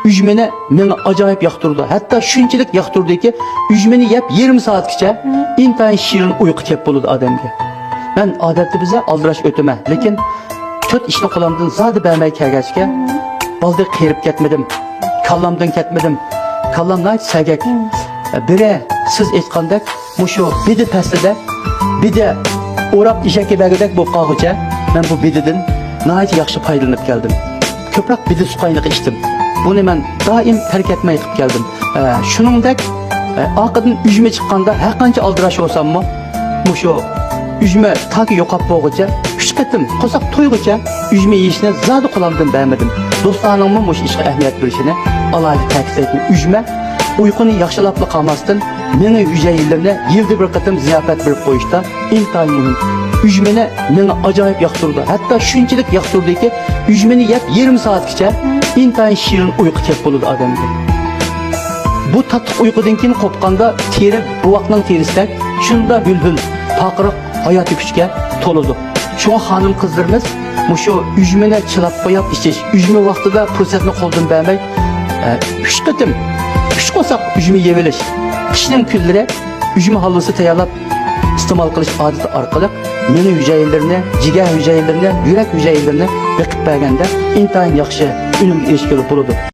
Üzmeni meni acayip yoqtirdi. Hatta shunchalik yoqtirdiki, üzmeni yeb 20 soatgacha intayin shirin uyqu kelib bo'ladi odamga. Men odatda biza aldirash o'tama, lekin to'rt ishni qo'limdan zodi bermay kelgachga, baldiq qirib ketmadim. Kallamdan ketmadim. Kallamlar sagak. Biri siz aytgandek, mushu bidi pastida bidi o'rab ishakka bagidek bo'lib qolguncha, men bu bididan nihoyat yaxshi foydalanib keldim. Ko'proq bidi suqayliq ichdim. Buni men doim tark etmay qilib keldim. Shuningdek, oqidan üzme chiqqanda har qancha aldirash bo'lsammi, mushu üzme taki yo'qolib bo'lguncha, 3 qatim qo'saq to'yg'icha üzme yeyishni zodi qo'limdan bermadim. Do'stlarimning mush ishga ahamiyat berishini alohida ta'kidlayman. Üzme uyquni yaxshilab qolmasdan meni hujaylarni yilda bir qatim ziyofat berib qo'yishda intayin muhim. Üzmeni meni ajoyib yoqtirdi. Hatto shunchalik yoqtirdiki, üzmeni yeb 20 soatgacha intayin shirin uyqu kelib bo'ladi odamga. Bu tatlı uyqudan keyin qopqanda teri buvaqning terisidek shunda hul-hul, taqiriq hayoti kuchga to'ladi. Shunga xonim qizlarimiz mushu üzmeni chilab qo'yib ichish, üzme vaqtida fursatni qo'ldan bermay 3 qatim 3 qo'saq üzme yeyilish. Qishning kunlari üzme halvası tayyorlab iste'mol qilish odati orqali meni hujaylarni, jigar hujaylarni, yurak hujaylarni biqib berganda intayin yaxshi unumga erishib bo'ladi.